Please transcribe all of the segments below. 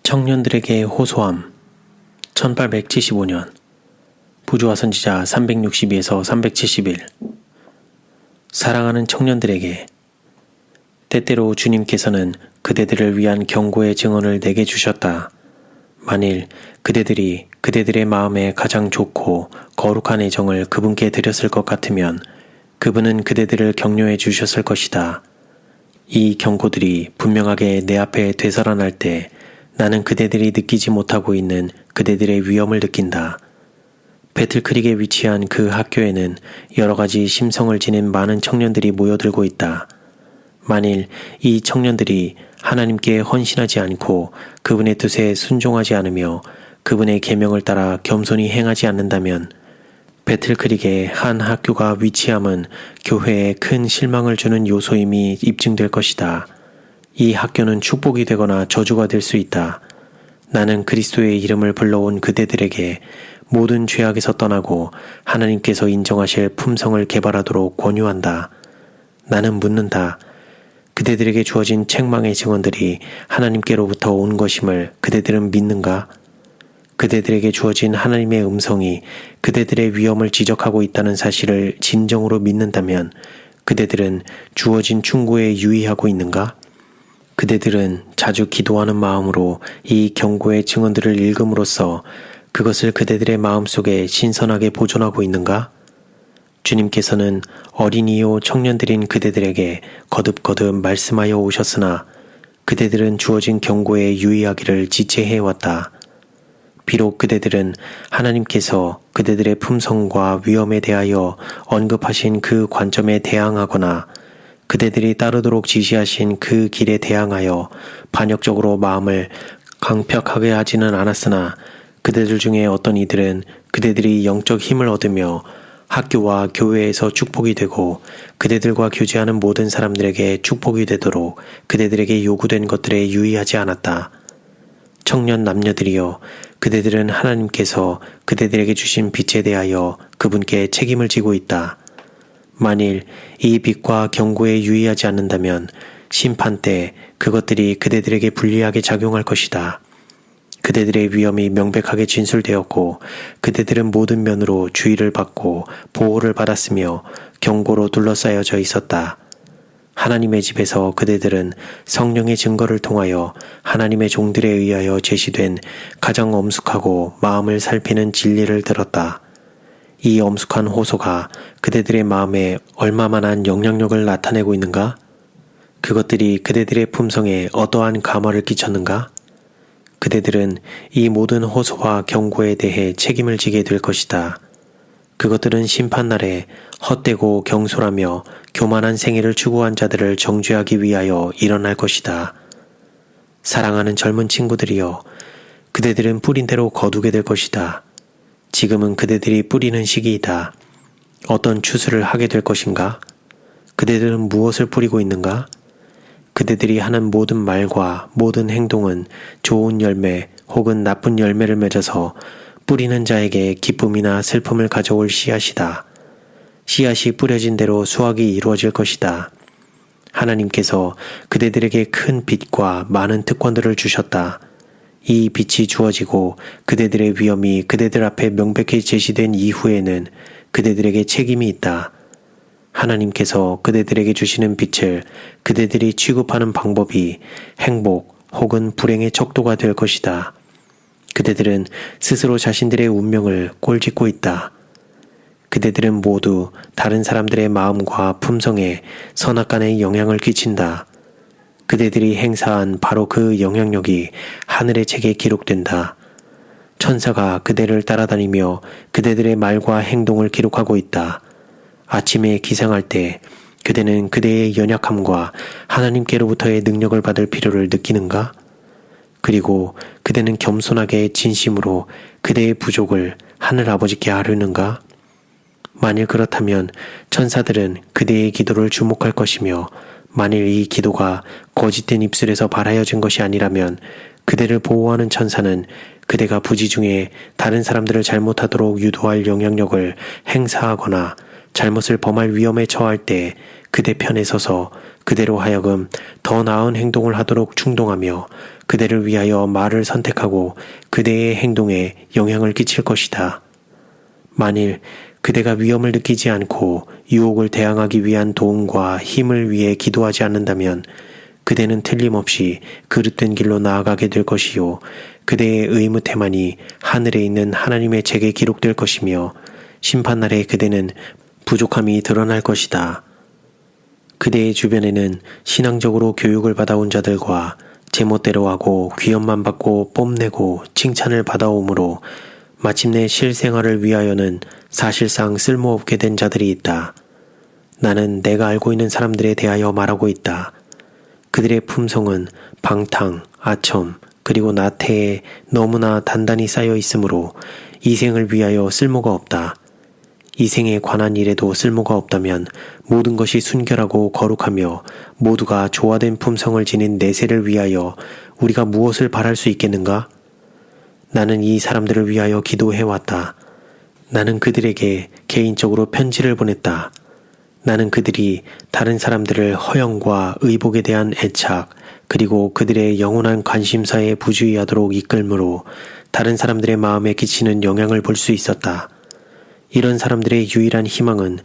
청년들에게 호소함. 1875년 부조화 선지자 362에서 371. 사랑하는 청년들에게, 때때로 주님께서는 그대들을 위한 경고의 증언을 내게 주셨다. 만일 그대들이 그대들의 마음에 가장 좋고 거룩한 애정을 그분께 드렸을 것 같으면 그분은 그대들을 격려해 주셨을 것이다. 이 경고들이 분명하게 내 앞에 되살아날 때 나는 그대들이 느끼지 못하고 있는 그대들의 위험을 느낀다. 배틀크릭에 위치한 그 학교에는 여러 가지 심성을 지닌 많은 청년들이 모여들고 있다. 만일 이 청년들이 하나님께 헌신하지 않고 그분의 뜻에 순종하지 않으며 그분의 계명을 따라 겸손히 행하지 않는다면 배틀크릭의 한 학교가 위치함은 교회에 큰 실망을 주는 요소임이 입증될 것이다. 이 학교는 축복이 되거나 저주가 될 수 있다. 나는 그리스도의 이름을 불러온 그대들에게 모든 죄악에서 떠나고 하나님께서 인정하실 품성을 개발하도록 권유한다. 나는 묻는다. 그대들에게 주어진 책망의 증언들이 하나님께로부터 온 것임을 그대들은 믿는가? 그대들에게 주어진 하나님의 음성이 그대들의 위험을 지적하고 있다는 사실을 진정으로 믿는다면 그대들은 주어진 충고에 유의하고 있는가? 그대들은 자주 기도하는 마음으로 이 경고의 증언들을 읽음으로써 그것을 그대들의 마음속에 신선하게 보존하고 있는가? 주님께서는 어린이요 청년들인 그대들에게 거듭거듭 말씀하여 오셨으나 그대들은 주어진 경고에 유의하기를 지체해왔다. 비록 그대들은 하나님께서 그대들의 품성과 위험에 대하여 언급하신 그 관점에 대항하거나 그대들이 따르도록 지시하신 그 길에 대항하여 반역적으로 마음을 강팍하게 하지는 않았으나 그대들 중에 어떤 이들은 그대들이 영적 힘을 얻으며 학교와 교회에서 축복이 되고 그대들과 교제하는 모든 사람들에게 축복이 되도록 그대들에게 요구된 것들에 유의하지 않았다. 청년 남녀들이여, 그대들은 하나님께서 그대들에게 주신 빛에 대하여 그분께 책임을 지고 있다. 만일 이 빛과 경고에 유의하지 않는다면 심판 때 그것들이 그대들에게 불리하게 작용할 것이다. 그대들의 위험이 명백하게 진술되었고 그대들은 모든 면으로 주의를 받고 보호를 받았으며 경고로 둘러싸여져 있었다. 하나님의 집에서 그대들은 성령의 증거를 통하여 하나님의 종들에 의하여 제시된 가장 엄숙하고 마음을 살피는 진리를 들었다. 이 엄숙한 호소가 그대들의 마음에 얼마만한 영향력을 나타내고 있는가? 그것들이 그대들의 품성에 어떠한 감화를 끼쳤는가? 그대들은 이 모든 호소와 경고에 대해 책임을 지게 될 것이다. 그것들은 심판날에 헛되고 경솔하며 교만한 생애를 추구한 자들을 정죄하기 위하여 일어날 것이다. 사랑하는 젊은 친구들이여, 그대들은 뿌린 대로 거두게 될 것이다. 지금은 그대들이 뿌리는 시기이다. 어떤 추수를 하게 될 것인가? 그대들은 무엇을 뿌리고 있는가? 그대들이 하는 모든 말과 모든 행동은 좋은 열매 혹은 나쁜 열매를 맺어서 뿌리는 자에게 기쁨이나 슬픔을 가져올 씨앗이다. 씨앗이 뿌려진 대로 수확이 이루어질 것이다. 하나님께서 그대들에게 큰 빛과 많은 특권들을 주셨다. 이 빛이 주어지고 그대들의 위험이 그대들 앞에 명백히 제시된 이후에는 그대들에게 책임이 있다. 하나님께서 그대들에게 주시는 빛을 그대들이 취급하는 방법이 행복 혹은 불행의 척도가 될 것이다. 그대들은 스스로 자신들의 운명을 꼴짓고 있다. 그대들은 모두 다른 사람들의 마음과 품성에 선악간의 영향을 끼친다. 그대들이 행사한 바로 그 영향력이 하늘의 책에 기록된다. 천사가 그대를 따라다니며 그대들의 말과 행동을 기록하고 있다. 아침에 기상할 때 그대는 그대의 연약함과 하나님께로부터의 능력을 받을 필요를 느끼는가? 그리고 그대는 겸손하게 진심으로 그대의 부족을 하늘 아버지께 아뢰는가? 만일 그렇다면 천사들은 그대의 기도를 주목할 것이며 만일 이 기도가 거짓된 입술에서 발하여진 것이 아니라면 그대를 보호하는 천사는 그대가 부지 중에 다른 사람들을 잘못하도록 유도할 영향력을 행사하거나 잘못을 범할 위험에 처할 때 그대 편에 서서 그대로 하여금 더 나은 행동을 하도록 충동하며 그대를 위하여 말을 선택하고 그대의 행동에 영향을 끼칠 것이다. 만일 그대가 위험을 느끼지 않고 유혹을 대항하기 위한 도움과 힘을 위해 기도하지 않는다면 그대는 틀림없이 그릇된 길로 나아가게 될 것이요 그대의 의무 태만이 하늘에 있는 하나님의 책에 기록될 것이며 심판날에 그대는 부족함이 드러날 것이다. 그대의 주변에는 신앙적으로 교육을 받아온 자들과 제멋대로 하고 귀염만 받고 뽐내고 칭찬을 받아오므로 마침내 실생활을 위하여는 사실상 쓸모없게 된 자들이 있다. 나는 내가 알고 있는 사람들에 대하여 말하고 있다. 그들의 품성은 방탕, 아첨, 그리고 나태에 너무나 단단히 쌓여 있으므로 이 생을 위하여 쓸모가 없다. 이 생에 관한 일에도 쓸모가 없다면 모든 것이 순결하고 거룩하며 모두가 조화된 품성을 지닌 내세를 위하여 우리가 무엇을 바랄 수 있겠는가? 나는 이 사람들을 위하여 기도해왔다. 나는 그들에게 개인적으로 편지를 보냈다. 나는 그들이 다른 사람들을 허영과 의복에 대한 애착 그리고 그들의 영원한 관심사에 부주의하도록 이끌므로 다른 사람들의 마음에 끼치는 영향을 볼 수 있었다. 이런 사람들의 유일한 희망은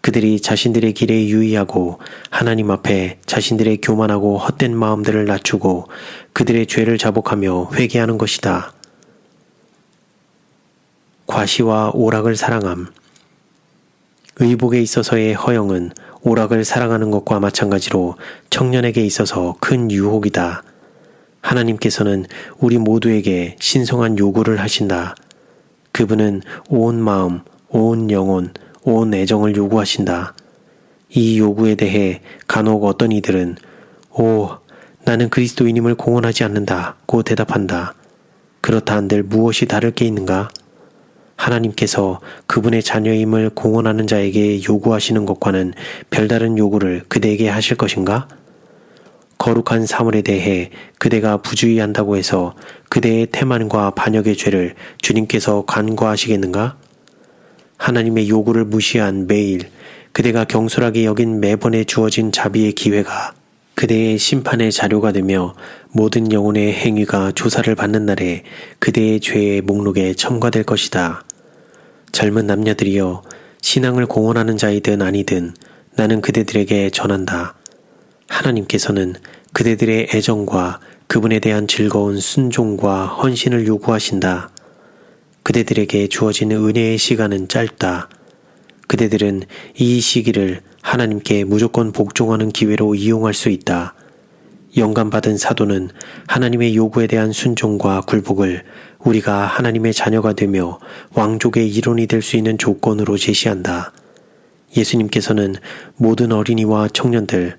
그들이 자신들의 길에 유의하고 하나님 앞에 자신들의 교만하고 헛된 마음들을 낮추고 그들의 죄를 자복하며 회개하는 것이다. 과시와 오락을 사랑함. 의복에 있어서의 허영은 오락을 사랑하는 것과 마찬가지로 청년에게 있어서 큰 유혹이다. 하나님께서는 우리 모두에게 신성한 요구를 하신다. 그분은 온 마음, 온 영혼, 온 애정을 요구하신다. 이 요구에 대해 간혹 어떤 이들은 나는 그리스도인임을 공언하지 않는다고 대답한다. 그렇다 한들 무엇이 다를 게 있는가? 하나님께서 그분의 자녀임을 공언하는 자에게 요구하시는 것과는 별다른 요구를 그대에게 하실 것인가? 거룩한 사물에 대해 그대가 부주의한다고 해서 그대의 태만과 반역의 죄를 주님께서 간과하시겠는가? 하나님의 요구를 무시한 매일 그대가 경솔하게 여긴 매번에 주어진 자비의 기회가 그대의 심판의 자료가 되며 모든 영혼의 행위가 조사를 받는 날에 그대의 죄의 목록에 첨가될 것이다. 젊은 남녀들이여 신앙을 공언하는 자이든 아니든 나는 그대들에게 전한다. 하나님께서는 그대들의 애정과 그분에 대한 즐거운 순종과 헌신을 요구하신다. 그대들에게 주어진 은혜의 시간은 짧다. 그대들은 이 시기를 하나님께 무조건 복종하는 기회로 이용할 수 있다. 영감받은 사도는 하나님의 요구에 대한 순종과 굴복을 우리가 하나님의 자녀가 되며 왕족의 일원이 될 수 있는 조건으로 제시한다. 예수님께서는 모든 어린이와 청년들,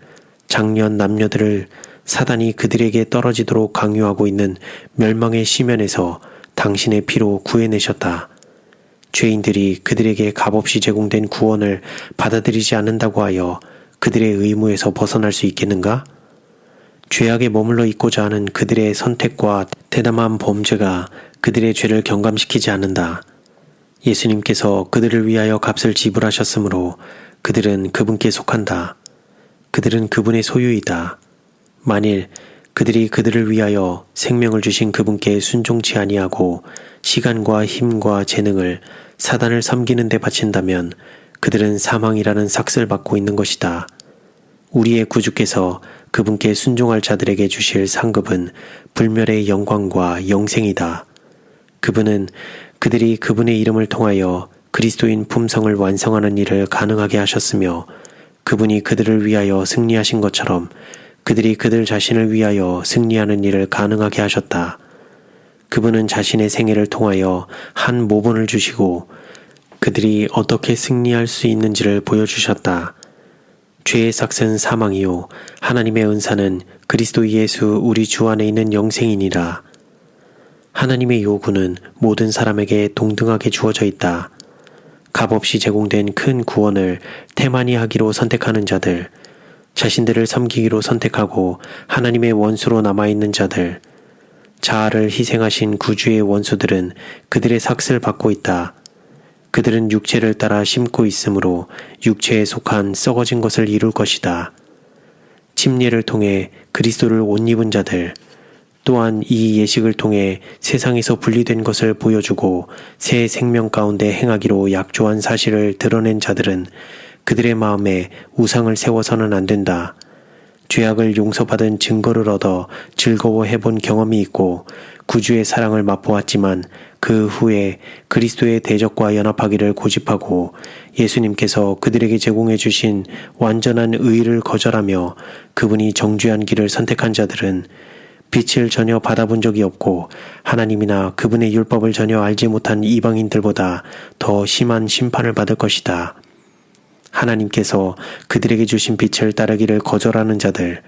장년 남녀들을 사단이 그들에게 떨어지도록 강요하고 있는 멸망의 시면에서 당신의 피로 구해내셨다. 죄인들이 그들에게 값없이 제공된 구원을 받아들이지 않는다고 하여 그들의 의무에서 벗어날 수 있겠는가? 죄악에 머물러 있고자 하는 그들의 선택과 대담한 범죄가 그들의 죄를 경감시키지 않는다. 예수님께서 그들을 위하여 값을 지불하셨으므로 그들은 그분께 속한다. 그들은 그분의 소유이다. 만일 그들이 그들을 위하여 생명을 주신 그분께 순종치 아니하고 시간과 힘과 재능을 사단을 섬기는 데 바친다면 그들은 사망이라는 삭슬 받고 있는 것이다. 우리의 구주께서 그분께 순종할 자들에게 주실 상급은 불멸의 영광과 영생이다. 그분은 그들이 그분의 이름을 통하여 그리스도인 품성을 완성하는 일을 가능하게 하셨으며 그분이 그들을 위하여 승리하신 것처럼 그들이 그들 자신을 위하여 승리하는 일을 가능하게 하셨다. 그분은 자신의 생애를 통하여 한 모본을 주시고 그들이 어떻게 승리할 수 있는지를 보여주셨다. 죄의 삭은 사망이요 하나님의 은사는 그리스도 예수 우리 주 안에 있는 영생이니라. 하나님의 요구는 모든 사람에게 동등하게 주어져 있다. 값없이 제공된 큰 구원을 태만히 하기로 선택하는 자들, 자신들을 섬기기로 선택하고 하나님의 원수로 남아있는 자들, 자아를 희생하신 구주의 원수들은 그들의 삭슬 받고 있다. 그들은 육체를 따라 심고 있으므로 육체에 속한 썩어진 것을 이룰 것이다. 침례를 통해 그리스도를 옷 입은 자들, 또한 이 예식을 통해 세상에서 분리된 것을 보여주고 새 생명 가운데 행하기로 약조한 사실을 드러낸 자들은 그들의 마음에 우상을 세워서는 안 된다. 죄악을 용서받은 증거를 얻어 즐거워해본 경험이 있고 구주의 사랑을 맛보았지만 그 후에 그리스도의 대적과 연합하기를 고집하고 예수님께서 그들에게 제공해 주신 완전한 의를 거절하며 그분이 정죄한 길을 선택한 자들은 빛을 전혀 받아본 적이 없고 하나님이나 그분의 율법을 전혀 알지 못한 이방인들보다 더 심한 심판을 받을 것이다. 하나님께서 그들에게 주신 빛을 따르기를 거절하는 자들,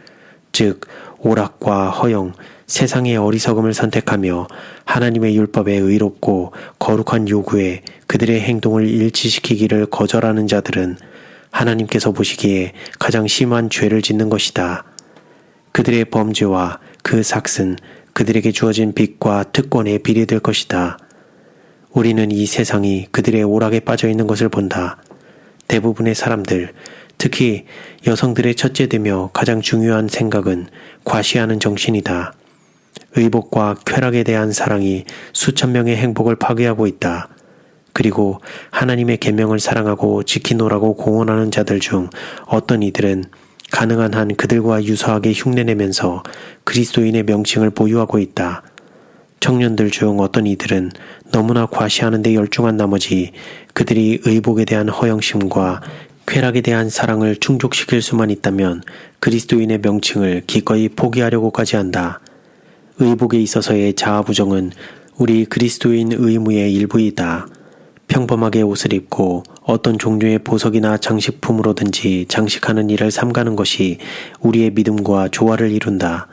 즉 오락과 허영, 세상의 어리석음을 선택하며 하나님의 율법에 의롭고 거룩한 요구에 그들의 행동을 일치시키기를 거절하는 자들은 하나님께서 보시기에 가장 심한 죄를 짓는 것이다. 그들의 범죄와 그 삭은 그들에게 주어진 빛과 특권에 비례될 것이다. 우리는 이 세상이 그들의 오락에 빠져 있는 것을 본다. 대부분의 사람들, 특히 여성들의 첫째되며 가장 중요한 생각은 과시하는 정신이다. 의복과 쾌락에 대한 사랑이 수천 명의 행복을 파괴하고 있다. 그리고 하나님의 계명을 사랑하고 지키노라고 공언하는 자들 중 어떤 이들은 가능한 한 그들과 유사하게 흉내내면서 그리스도인의 명칭을 보유하고 있다. 청년들 중 어떤 이들은 너무나 과시하는 데 열중한 나머지 그들이 의복에 대한 허영심과 쾌락에 대한 사랑을 충족시킬 수만 있다면 그리스도인의 명칭을 기꺼이 포기하려고까지 한다. 의복에 있어서의 자아부정은 우리 그리스도인 의무의 일부이다. 평범하게 옷을 입고 어떤 종류의 보석이나 장식품으로든지 장식하는 일을 삼가는 것이 우리의 믿음과 조화를 이룬다.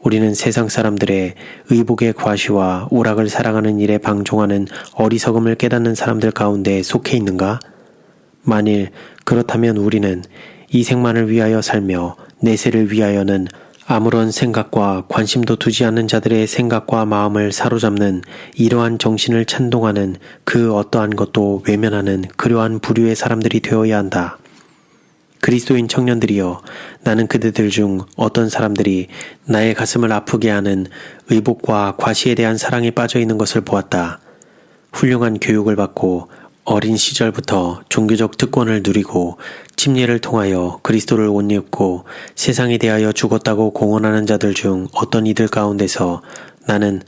우리는 세상 사람들의 의복의 과시와 오락을 사랑하는 일에 방종하는 어리석음을 깨닫는 사람들 가운데 속해 있는가? 만일 그렇다면 우리는 이 생만을 위하여 살며 내세를 위하여는 아무런 생각과 관심도 두지 않는 자들의 생각과 마음을 사로잡는 이러한 정신을 찬동하는 그 어떠한 것도 외면하는 그러한 부류의 사람들이 되어야 한다. 그리스도인 청년들이여, 나는 그대들 중 어떤 사람들이 나의 가슴을 아프게 하는 의복과 과시에 대한 사랑에 빠져 있는 것을 보았다. 훌륭한 교육을 받고 어린 시절부터 종교적 특권을 누리고 침례를 통하여 그리스도를 옷 입고 세상에 대하여 죽었다고 공언하는 자들 중 어떤 이들 가운데서 나는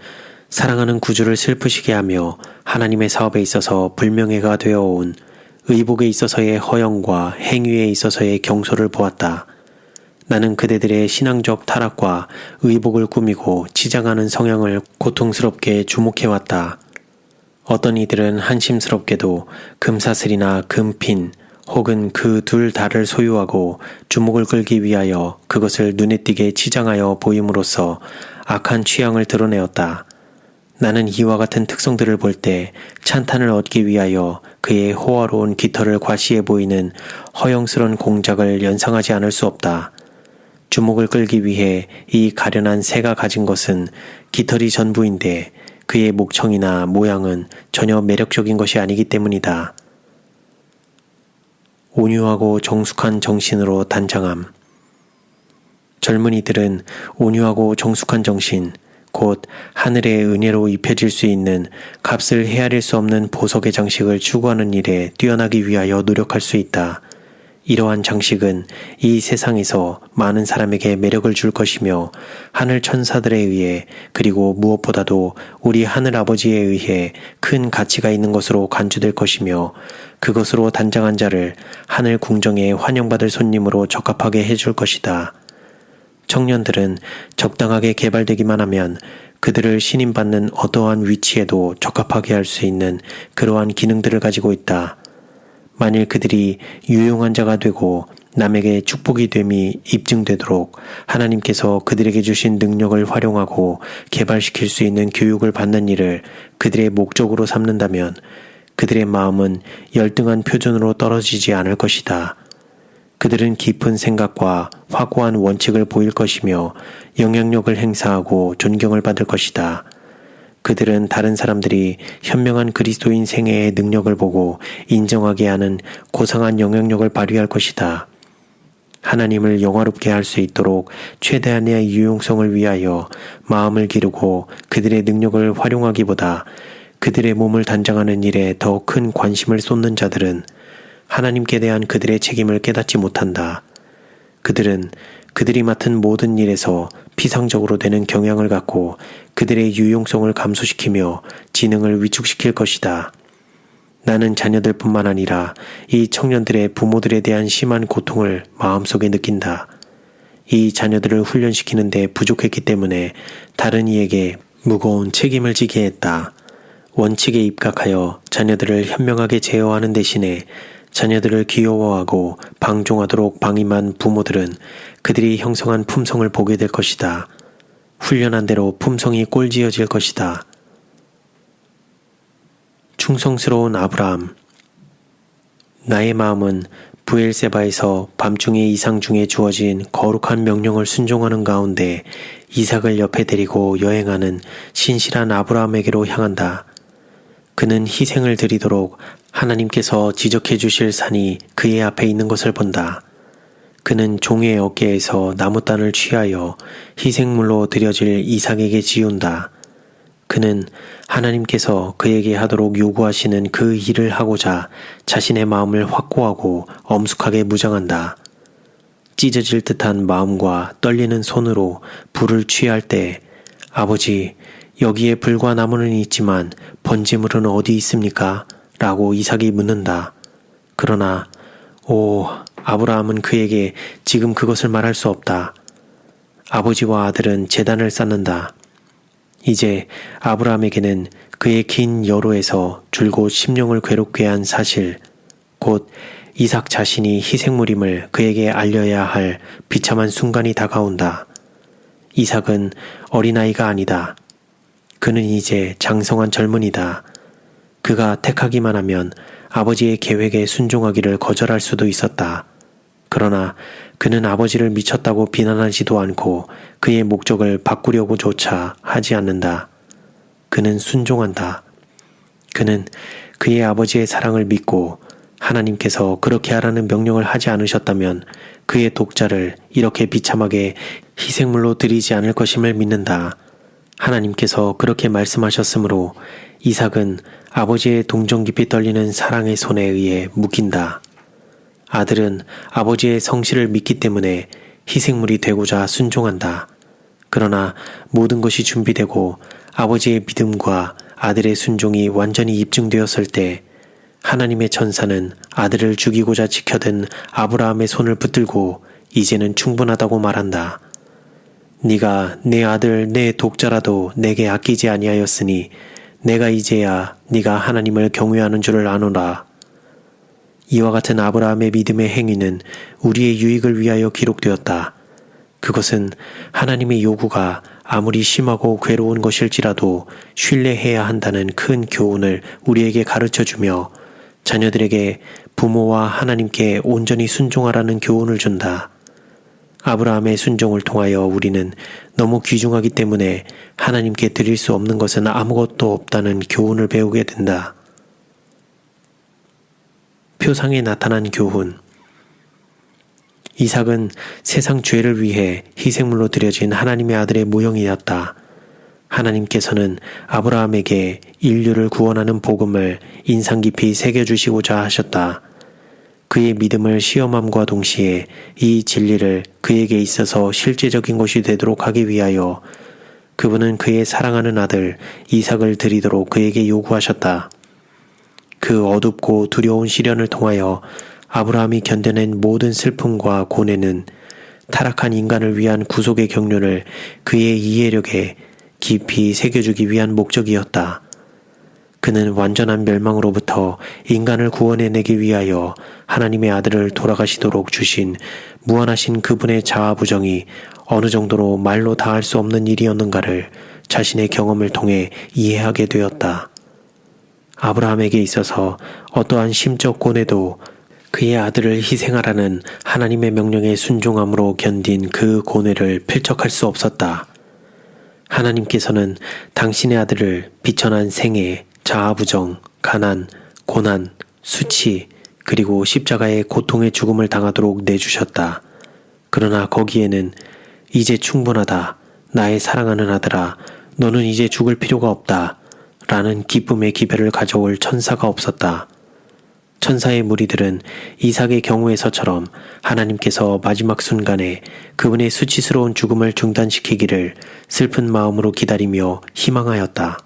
사랑하는 구주를 슬프시게 하며 하나님의 사업에 있어서 불명예가 되어온 의복에 있어서의 허영과 행위에 있어서의 경솔을 보았다. 나는 그대들의 신앙적 타락과 의복을 꾸미고 치장하는 성향을 고통스럽게 주목해왔다. 어떤 이들은 한심스럽게도 금사슬이나 금핀 혹은 그 둘 다를 소유하고 주목을 끌기 위하여 그것을 눈에 띄게 치장하여 보임으로써 악한 취향을 드러내었다. 나는 이와 같은 특성들을 볼 때 찬탄을 얻기 위하여 그의 호화로운 깃털을 과시해 보이는 허영스런 공작을 연상하지 않을 수 없다. 주목을 끌기 위해 이 가련한 새가 가진 것은 깃털이 전부인데 그의 목청이나 모양은 전혀 매력적인 것이 아니기 때문이다. 온유하고 정숙한 정신으로 단장함. 젊은이들은 온유하고 정숙한 정신, 곧 하늘의 은혜로 입혀질 수 있는 값을 헤아릴 수 없는 보석의 장식을 추구하는 일에 뛰어나기 위하여 노력할 수 있다. 이러한 장식은 이 세상에서 많은 사람에게 매력을 줄 것이며 하늘 천사들에 의해 그리고 무엇보다도 우리 하늘 아버지에 의해 큰 가치가 있는 것으로 간주될 것이며 그것으로 단장한 자를 하늘 궁정에 환영받을 손님으로 적합하게 해줄 것이다. 청년들은 적당하게 개발되기만 하면 그들을 신임받는 어떠한 위치에도 적합하게 할 수 있는 그러한 기능들을 가지고 있다. 만일 그들이 유용한 자가 되고 남에게 축복이 됨이 입증되도록 하나님께서 그들에게 주신 능력을 활용하고 개발시킬 수 있는 교육을 받는 일을 그들의 목적으로 삼는다면 그들의 마음은 열등한 표준으로 떨어지지 않을 것이다. 그들은 깊은 생각과 확고한 원칙을 보일 것이며 영향력을 행사하고 존경을 받을 것이다. 그들은 다른 사람들이 현명한 그리스도인 생애의 능력을 보고 인정하게 하는 고상한 영향력을 발휘할 것이다. 하나님을 영화롭게 할 수 있도록 최대한의 유용성을 위하여 마음을 기르고 그들의 능력을 활용하기보다 그들의 몸을 단장하는 일에 더 큰 관심을 쏟는 자들은 하나님께 대한 그들의 책임을 깨닫지 못한다. 그들은 그들이 맡은 모든 일에서 피상적으로 되는 경향을 갖고 그들의 유용성을 감소시키며 지능을 위축시킬 것이다. 나는 자녀들뿐만 아니라 이 청년들의 부모들에 대한 심한 고통을 마음속에 느낀다. 이 자녀들을 훈련시키는 데 부족했기 때문에 다른 이에게 무거운 책임을 지게 했다. 원칙에 입각하여 자녀들을 현명하게 제어하는 대신에 자녀들을 귀여워하고 방종하도록 방임한 부모들은 그들이 형성한 품성을 보게 될 것이다. 훈련한 대로 품성이 꼴지어질 것이다. 충성스러운 아브라함. 나의 마음은 브엘세바에서 밤중에 이상 중에 주어진 거룩한 명령을 순종하는 가운데 이삭을 옆에 데리고 여행하는 신실한 아브라함에게로 향한다. 그는 희생을 드리도록 하나님께서 지적해 주실 산이 그의 앞에 있는 것을 본다. 그는 종의 어깨에서 나무단을 취하여 희생물로 드려질 이삭에게 지운다. 그는 하나님께서 그에게 하도록 요구하시는 그 일을 하고자 자신의 마음을 확고하고 엄숙하게 무장한다. 찢어질 듯한 마음과 떨리는 손으로 불을 취할 때 아버지, 여기에 불과 나무는 있지만 번제물은 어디 있습니까? 라고 이삭이 묻는다. 그러나 아브라함은 그에게 지금 그것을 말할 수 없다. 아버지와 아들은 제단을 쌓는다. 이제 아브라함에게는 그의 긴 여로에서 줄곧 심령을 괴롭게 한 사실, 곧 이삭 자신이 희생물임을 그에게 알려야 할 비참한 순간이 다가온다. 이삭은 어린아이가 아니다. 그는 이제 장성한 젊은이다. 그가 택하기만 하면 아버지의 계획에 순종하기를 거절할 수도 있었다. 그러나 그는 아버지를 미쳤다고 비난하지도 않고 그의 목적을 바꾸려고조차 하지 않는다. 그는 순종한다. 그는 그의 아버지의 사랑을 믿고 하나님께서 그렇게 하라는 명령을 하지 않으셨다면 그의 독자를 이렇게 비참하게 희생물로 드리지 않을 것임을 믿는다. 하나님께서 그렇게 말씀하셨으므로 이삭은 아버지의 동정 깊이 떨리는 사랑의 손에 의해 묶인다. 아들은 아버지의 성실을 믿기 때문에 희생물이 되고자 순종한다. 그러나 모든 것이 준비되고 아버지의 믿음과 아들의 순종이 완전히 입증되었을 때 하나님의 천사는 아들을 죽이고자 지켜든 아브라함의 손을 붙들고 이제는 충분하다고 말한다. 네가 내 아들 내 독자라도 내게 아끼지 아니하였으니 내가 이제야 네가 하나님을 경외하는 줄을 아노라. 이와 같은 아브라함의 믿음의 행위는 우리의 유익을 위하여 기록되었다. 그것은 하나님의 요구가 아무리 심하고 괴로운 것일지라도 신뢰해야 한다는 큰 교훈을 우리에게 가르쳐주며 자녀들에게 부모와 하나님께 온전히 순종하라는 교훈을 준다. 아브라함의 순종을 통하여 우리는 너무 귀중하기 때문에 하나님께 드릴 수 없는 것은 아무것도 없다는 교훈을 배우게 된다. 표상에 나타난 교훈. 이삭은 세상 죄를 위해 희생물로 드려진 하나님의 아들의 모형이었다. 하나님께서는 아브라함에게 인류를 구원하는 복음을 인상 깊이 새겨주시고자 하셨다. 그의 믿음을 시험함과 동시에 이 진리를 그에게 있어서 실제적인 것이 되도록 하기 위하여 그분은 그의 사랑하는 아들 이삭을 드리도록 그에게 요구하셨다. 그 어둡고 두려운 시련을 통하여 아브라함이 견뎌낸 모든 슬픔과 고뇌는 타락한 인간을 위한 구속의 경륜을 그의 이해력에 깊이 새겨주기 위한 목적이었다. 그는 완전한 멸망으로부터 인간을 구원해내기 위하여 하나님의 아들을 돌아가시도록 주신 무한하신 그분의 자아부정이 어느 정도로 말로 다할 수 없는 일이었는가를 자신의 경험을 통해 이해하게 되었다. 아브라함에게 있어서 어떠한 심적 고뇌도 그의 아들을 희생하라는 하나님의 명령에 순종함으로 견딘 그 고뇌를 필적할 수 없었다. 하나님께서는 당신의 아들을 비천한 생애, 자아부정, 가난, 고난, 수치, 그리고 십자가의 고통의 죽음을 당하도록 내주셨다. 그러나 거기에는 이제 충분하다. 나의 사랑하는 아들아, 너는 이제 죽을 필요가 없다. 라는 기쁨의 기별을 가져올 천사가 없었다. 천사의 무리들은 이삭의 경우에서처럼 하나님께서 마지막 순간에 그분의 수치스러운 죽음을 중단시키기를 슬픈 마음으로 기다리며 희망하였다.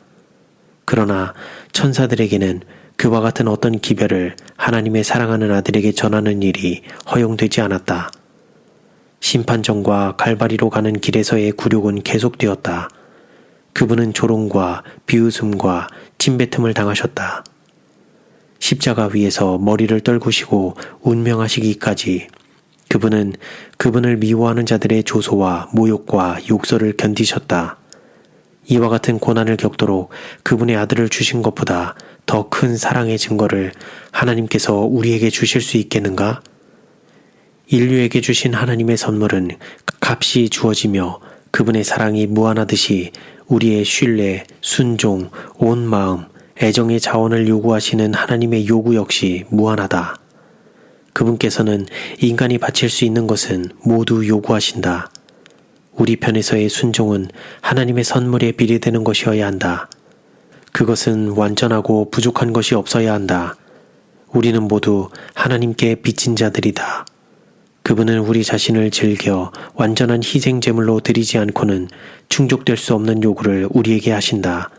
그러나 천사들에게는 그와 같은 어떤 기별을 하나님의 사랑하는 아들에게 전하는 일이 허용되지 않았다. 심판정과 갈바리로 가는 길에서의 굴욕은 계속되었다. 그분은 조롱과 비웃음과 침뱉음을 당하셨다. 십자가 위에서 머리를 떨구시고 운명하시기까지 그분은 그분을 미워하는 자들의 조소와 모욕과 욕설을 견디셨다. 이와 같은 고난을 겪도록 그분의 아들을 주신 것보다 더 큰 사랑의 증거를 하나님께서 우리에게 주실 수 있겠는가? 인류에게 주신 하나님의 선물은 값이 주어지며 그분의 사랑이 무한하듯이 우리의 신뢰, 순종, 온 마음, 애정의 자원을 요구하시는 하나님의 요구 역시 무한하다. 그분께서는 인간이 바칠 수 있는 것은 모두 요구하신다. 우리 편에서의 순종은 하나님의 선물에 비례되는 것이어야 한다. 그것은 완전하고 부족한 것이 없어야 한다. 우리는 모두 하나님께 빚진 자들이다. 그분은 우리 자신을 즐겨 완전한 희생 제물로 드리지 않고는 충족될 수 없는 요구를 우리에게 하신다.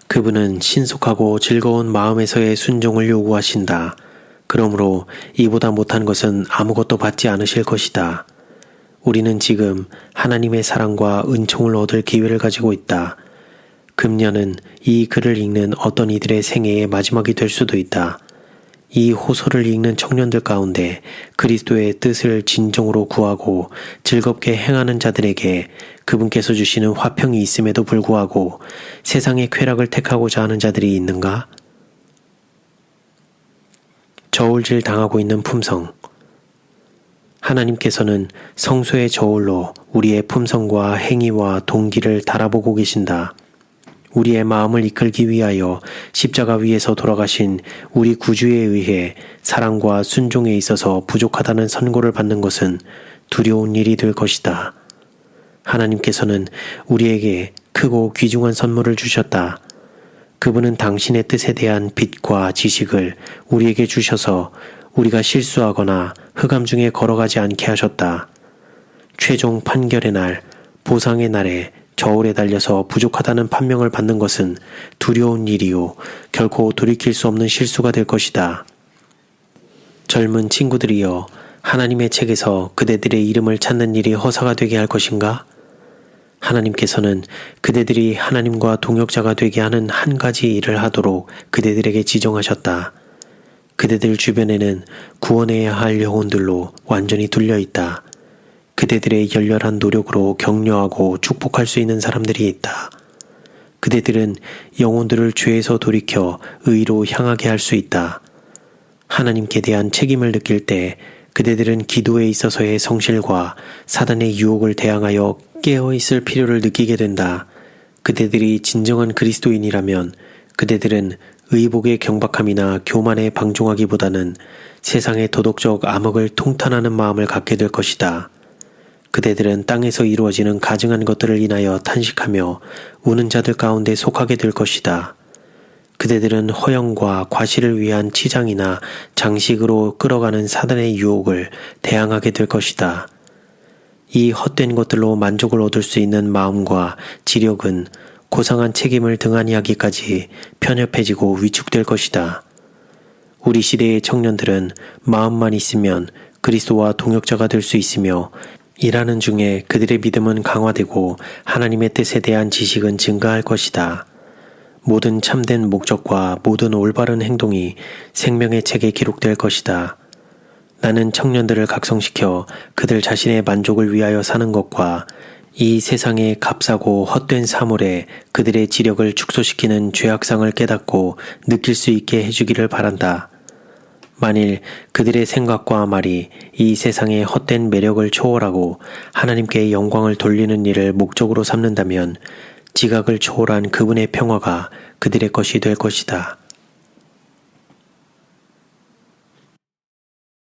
그분은 신속하고 즐거운 마음에서의 순종을 요구하신다. 그러므로 이보다 못한 것은 아무것도 받지 않으실 것이다. 우리는 지금 하나님의 사랑과 은총을 얻을 기회를 가지고 있다. 금년은 이 글을 읽는 어떤 이들의 생애의 마지막이 될 수도 있다. 이 호소를 읽는 청년들 가운데 그리스도의 뜻을 진정으로 구하고 즐겁게 행하는 자들에게 그분께서 주시는 화평이 있음에도 불구하고 세상의 쾌락을 택하고자 하는 자들이 있는가? 저울질 당하고 있는 품성. 하나님께서는 성소의 저울로 우리의 품성과 행위와 동기를 달아보고 계신다. 우리의 마음을 이끌기 위하여 십자가 위에서 돌아가신 우리 구주에 의해 사랑과 순종에 있어서 부족하다는 선고를 받는 것은 두려운 일이 될 것이다. 하나님께서는 우리에게 크고 귀중한 선물을 주셨다. 그분은 당신의 뜻에 대한 빛과 지식을 우리에게 주셔서 우리가 실수하거나 흑암 중에 걸어가지 않게 하셨다. 최종 판결의 날, 보상의 날에 저울에 달려서 부족하다는 판명을 받는 것은 두려운 일이요 결코 돌이킬 수 없는 실수가 될 것이다. 젊은 친구들이여, 하나님의 책에서 그대들의 이름을 찾는 일이 허사가 되게 할 것인가? 하나님께서는 그대들이 하나님과 동역자가 되게 하는 한 가지 일을 하도록 그대들에게 지정하셨다. 그대들 주변에는 구원해야 할 영혼들로 완전히 둘려있다. 그대들의 열렬한 노력으로 격려하고 축복할 수 있는 사람들이 있다. 그대들은 영혼들을 죄에서 돌이켜 의로 향하게 할 수 있다. 하나님께 대한 책임을 느낄 때 그대들은 기도에 있어서의 성실과 사단의 유혹을 대항하여 깨어있을 필요를 느끼게 된다. 그대들이 진정한 그리스도인이라면 그대들은 의복의 경박함이나 교만에 방종하기보다는 세상의 도덕적 암흑을 통탄하는 마음을 갖게 될 것이다. 그대들은 땅에서 이루어지는 가증한 것들을 인하여 탄식하며 우는 자들 가운데 속하게 될 것이다. 그대들은 허영과 과시를 위한 치장이나 장식으로 끌어가는 사단의 유혹을 대항하게 될 것이다. 이 헛된 것들로 만족을 얻을 수 있는 마음과 지력은 고상한 책임을 등한히 하기까지 편협해지고 위축될 것이다. 우리 시대의 청년들은 마음만 있으면 그리스도와 동역자가 될 수 있으며 일하는 중에 그들의 믿음은 강화되고 하나님의 뜻에 대한 지식은 증가할 것이다. 모든 참된 목적과 모든 올바른 행동이 생명의 책에 기록될 것이다. 나는 청년들을 각성시켜 그들 자신의 만족을 위하여 사는 것과 이 세상의 값싸고 헛된 사물에 그들의 지력을 축소시키는 죄악상을 깨닫고 느낄 수 있게 해주기를 바란다. 만일 그들의 생각과 말이 이 세상의 헛된 매력을 초월하고 하나님께 영광을 돌리는 일을 목적으로 삼는다면 지각을 초월한 그분의 평화가 그들의 것이 될 것이다.